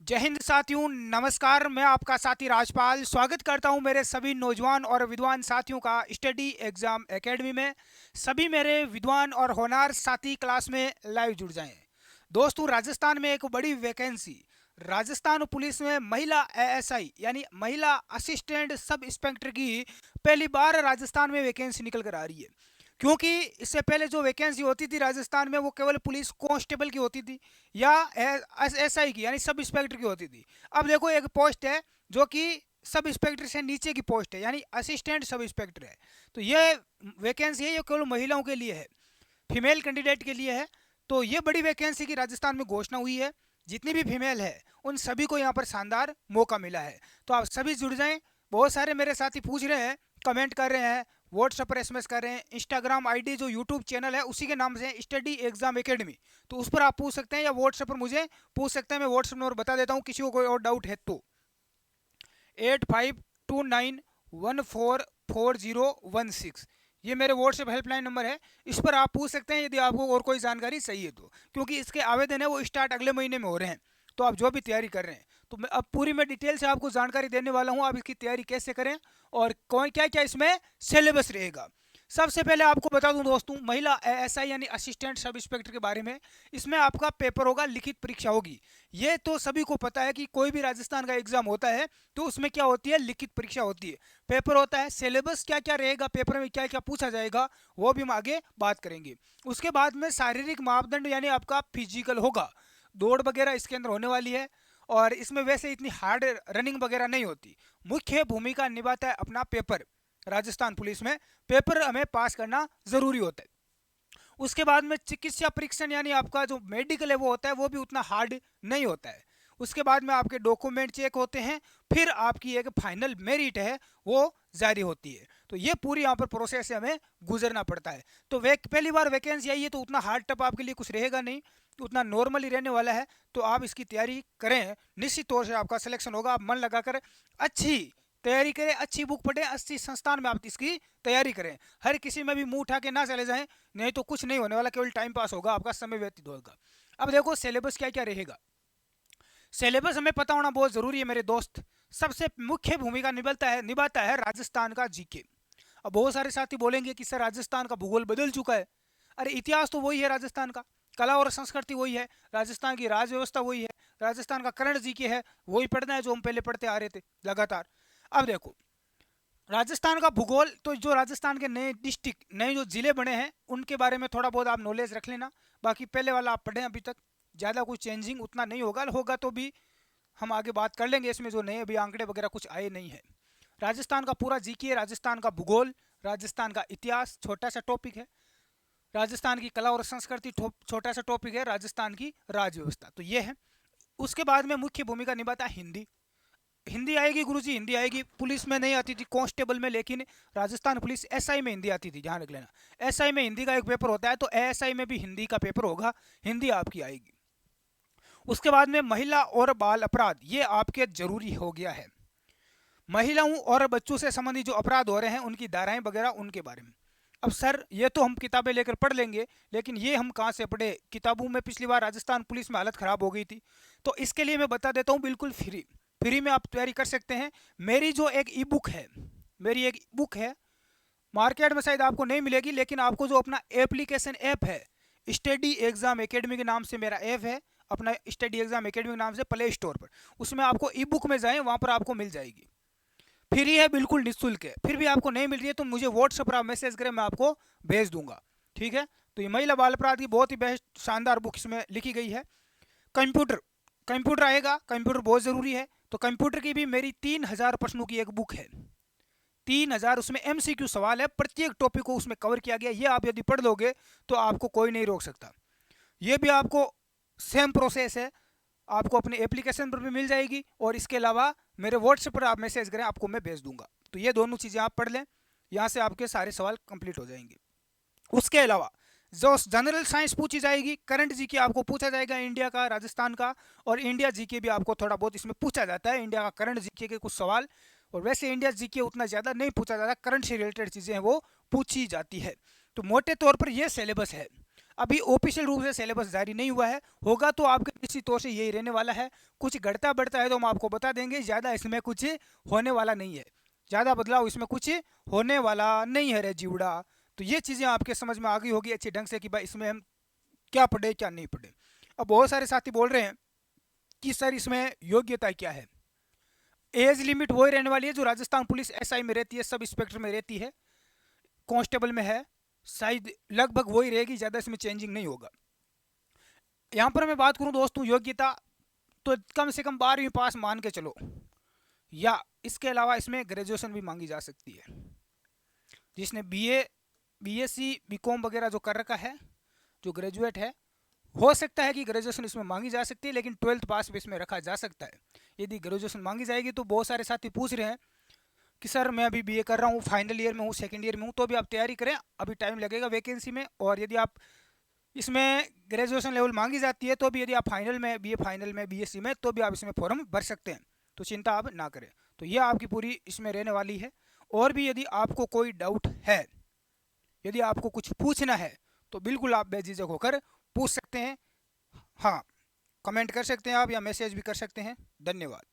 जय हिंद साथियों, नमस्कार। मैं आपका साथी राजपाल स्वागत करता हूं मेरे सभी नौजवान और विद्वान साथियों का स्टडी एग्जाम एकेडमी में। सभी मेरे विद्वान और होनहार साथी क्लास में लाइव जुड़ जाएं। दोस्तों, राजस्थान में एक बड़ी वैकेंसी, राजस्थान पुलिस में महिला एएसआई यानी महिला असिस्टेंट सब इंस्पेक्टर की पहली बार राजस्थान में वैकेंसी निकल कर आ रही है। क्योंकि इससे पहले जो वैकेंसी होती थी राजस्थान में वो केवल पुलिस कांस्टेबल की होती थी या एसआई की यानी सब इंस्पेक्टर की होती थी। अब देखो, एक पोस्ट है जो कि सब इंस्पेक्टर से नीचे की पोस्ट है यानी असिस्टेंट सब इंस्पेक्टर है। तो ये वैकेंसी है, ये केवल महिलाओं के लिए है, फीमेल कैंडिडेट के लिए है। तो ये बड़ी वैकेंसी की राजस्थान में घोषणा हुई है। जितनी भी फीमेल है उन सभी को यहाँ पर शानदार मौका मिला है। तो आप सभी जुड़ जाएं। बहुत सारे मेरे साथी पूछ रहे हैं, कमेंट कर रहे हैं, व्हाट्सएप पर एसएमएस कर रहे हैं, इंस्टाग्राम आईडी जो यूट्यूब चैनल है उसी के नाम से स्टडी एग्जाम एकेडमी, तो उस पर आप पूछ सकते हैं या व्हाट्सएप पर मुझे पूछ सकते हैं। मैं व्हाट्सएप नंबर बता देता हूँ, किसी को कोई और डाउट है तो 8529144016, ये मेरे व्हाट्सएप हेल्पलाइन नंबर है। इस पर आप पूछ सकते हैं यदि आपको और कोई जानकारी चाहिए तो, क्योंकि इसके आवेदन है वो स्टार्ट अगले महीने में हो रहे हैं। तो आप जो भी तैयारी कर रहे हैं, तो मैं अब पूरी मैं डिटेल से आपको जानकारी देने वाला हूँ। आप इसकी तैयारी कैसे करें और कौन क्या क्या इसमें सिलेबस रहेगा। सबसे पहले आपको बता दूं दोस्तों, महिला एएसआई यानी असिस्टेंट सब इंस्पेक्टर के बारे में, इसमें आपका पेपर होगा, लिखित परीक्षा होगी। ये तो सभी को पता है कि कोई भी राजस्थान का एग्जाम होता है तो उसमें क्या होती है, लिखित परीक्षा होती है, पेपर होता है। सिलेबस क्या क्या रहेगा, पेपर में क्या क्या पूछा जाएगा, वो भी हम आगे बात करेंगे। उसके बाद में शारीरिक मापदंड यानी आपका फिजिकल होगा, दौड़ वगैरह इसके अंदर होने वाली है। और इसमें वैसे इतनी हार्ड रनिंग वगैरह नहीं होती। मुख्य भूमिका निभाता है अपना पेपर। राजस्थान पुलिस में पेपर हमें पास करना जरूरी होता है। उसके बाद में चिकित्सा परीक्षण यानी आपका जो मेडिकल है वो होता है, वो भी उतना हार्ड नहीं होता है। उसके बाद में आपके डॉक्यूमेंट चेक होते हैं, फिर आपकी एक फाइनल मेरिट है वो जारी होती है। तो ये पूरी यहाँ पर प्रोसेस से हमें गुजरना पड़ता है। तो पहली बार वैकेंसी आई है तो उतना हार्ड टफ आपके लिए कुछ रहेगा नहीं, उतना नॉर्मली रहने वाला है। तो आप इसकी तैयारी करें, निश्चित तौर से आपका सिलेक्शन होगा। आप मन लगाकर अच्छी तैयारी करें, अच्छी बुक पढ़ें, अच्छी संस्थान में आप इसकी तैयारी करें। हर किसी में भी मुंह उठा के ना चले जाएं, नहीं तो कुछ नहीं होने वाला, केवल टाइम पास होगा, आपका समय व्यतीत होगा। अब देखो सिलेबस क्या क्या रहेगा। सिलेबस हमें पता होना बहुत जरूरी है मेरे दोस्त। सबसे मुख्य भूमिका निभाता है राजस्थान का जीके। अब बहुत सारे साथी बोलेंगे कि सर राजस्थान का भूगोल बदल चुका है। अरे इतिहास तो वही है राजस्थान का, कला और संस्कृति वही है, राजस्थान की राज व्यवस्था वही है, राजस्थान का करंट जीके है वही पढ़ना है जो हम पहले पढ़ते आ रहे थे लगातार। अब देखो, राजस्थान का भूगोल, तो जो राजस्थान के नए डिस्ट्रिक्ट, नए जो जिले बने हैं उनके बारे में थोड़ा बहुत आप नॉलेज रख लेना। बाकी पहले वाला आप पढ़ें अभी तक, ज़्यादा कुछ चेंजिंग उतना नहीं होगा, होगा तो भी हम आगे बात कर लेंगे। इसमें जो नए अभी आंकड़े वगैरह कुछ आए नहीं है। राजस्थान का पूरा जीके, राजस्थान का भूगोल, राजस्थान का इतिहास छोटा सा टॉपिक है, राजस्थान की कला और संस्कृति छोटा सा टॉपिक है, राजस्थान की राज व्यवस्था, तो ये है। उसके बाद में मुख्य भूमिका निभाता है हिंदी। हिंदी आएगी गुरुजी, हिंदी आएगी। पुलिस में नहीं आती थी, कांस्टेबल में, लेकिन राजस्थान पुलिस एसआई में हिंदी आती थी, ध्यान रख लेना। एसआई में हिंदी का एक पेपर होता है, तो एएसआई में भी हिंदी का पेपर होगा, हिंदी आपकी आएगी। उसके बाद में महिला और बाल अपराध, ये आपके जरूरी हो गया है। महिलाओं और बच्चों से संबंधित जो अपराध हो रहे हैं उनकी धाराएं वगैरह उनके बारे में। अब सर ये तो हम किताबें लेकर पढ़ लेंगे, लेकिन ये हम कहाँ से पढ़े, किताबों में पिछली बार राजस्थान पुलिस में हालत ख़राब हो गई थी। तो इसके लिए मैं बता देता हूँ, बिल्कुल फ्री, फ्री में आप तैयारी कर सकते हैं। मेरी जो एक ई बुक है, मेरी एक बुक है, मार्केट में शायद आपको नहीं मिलेगी, लेकिन आपको जो अपना एप्लीकेशन ऐप है, स्टडी एग्जाम एकेडमी के नाम से मेरा ऐप है, अपना स्टडी एग्जाम एकेडमी के नाम से प्ले स्टोर पर, उसमें आपको ई बुक में जाएँ, वहाँ पर आपको मिल जाएगी। फ्री है, बिल्कुल निःशुल्क है। फिर भी आपको नहीं मिल रही है तो मुझे व्हाट्सएप पर आप मैसेज करें, मैं आपको भेज दूंगा, ठीक है। तो ये महिला बाल अपराध की बहुत ही बेस्ट शानदार बुक इसमें लिखी गई है। कंप्यूटर, कंप्यूटर आएगा, कंप्यूटर बहुत ज़रूरी है। तो कंप्यूटर की भी मेरी 3000 प्रश्नों की एक बुक है, 3000, उसमें एमसीक्यू सवाल है, प्रत्येक टॉपिक को उसमें कवर किया गया। ये आप यदि पढ़ लोगे तो आपको कोई नहीं रोक सकता। ये भी आपको सेम प्रोसेस है, आपको अपने एप्लीकेशन पर भी मिल जाएगी, और इसके अलावा मेरे व्हाट्सएप पर आप मैसेज करें, आपको मैं भेज दूंगा। तो ये दोनों चीज़ें आप पढ़ लें, यहाँ से आपके सारे सवाल कंप्लीट हो जाएंगे। उसके अलावा जो जनरल साइंस पूछी जाएगी, करंट जीके आपको पूछा जाएगा इंडिया का, राजस्थान का, और इंडिया जीके भी आपको थोड़ा बहुत इसमें पूछा जाता है, इंडिया का करंट जीके के कुछ सवाल। और वैसे इंडिया जीके उतना ज़्यादा नहीं पूछा जाता, करंट से रिलेटेड चीज़ें हैं वो पूछी जाती है। तो मोटे तौर पर यह सिलेबस है। अभी ऑफिशियल रूप से सिलेबस जारी नहीं हुआ है, होगा तो आपके निश्चित तौर से यही रहने वाला है। कुछ घटता बढ़ता है तो हम आपको बता देंगे, ज़्यादा इसमें कुछ होने वाला नहीं है, ज़्यादा बदलाव इसमें कुछ होने वाला नहीं है रे जीवड़ा। तो ये चीज़ें आपके समझ में आ गई होगी अच्छे ढंग से कि भाई इसमें हम क्या पढ़े क्या नहीं पढ़े। अब बहुत सारे साथी बोल रहे हैं कि सर इसमें योग्यता क्या है। एज लिमिट वही रहने वाली है जो राजस्थान पुलिस एसआई में रहती है, सब इंस्पेक्टर में रहती है, कांस्टेबल में है, शायद लगभग वही रहेगी, ज़्यादा इसमें चेंजिंग नहीं होगा। यहाँ पर मैं बात करूँ दोस्तों योग्यता, तो कम से कम 12वीं पास मान के चलो, या इसके अलावा इसमें ग्रेजुएशन भी मांगी जा सकती है। जिसने बीए, बीएससी, बीकॉम वगैरह जो कर रखा है, जो ग्रेजुएट है, हो सकता है कि ग्रेजुएशन इसमें मांगी जा सकती है, लेकिन 12th पास भी इसमें रखा जा सकता है। यदि ग्रेजुएशन मांगी जाएगी तो बहुत सारे साथी पूछ रहे हैं कि सर मैं अभी बीए कर रहा हूँ, फाइनल ईयर में हूँ, सेकेंड ईयर में हूँ, तो भी आप तैयारी करें, अभी टाइम लगेगा वैकेंसी में। और यदि आप इसमें ग्रेजुएशन लेवल मांगी जाती है तो भी यदि आप फाइनल में, बीए फाइनल में, बीएससी में, तो भी आप इसमें फॉर्म भर सकते हैं, तो चिंता आप ना करें। तो ये आपकी पूरी इसमें रहने वाली है। और भी यदि आपको कोई डाउट है, यदि आपको कुछ पूछना है, तो बिल्कुल आप बेझिझक होकर पूछ सकते हैं। हाँ, कमेंट कर सकते हैं आप या मैसेज भी कर सकते हैं। धन्यवाद।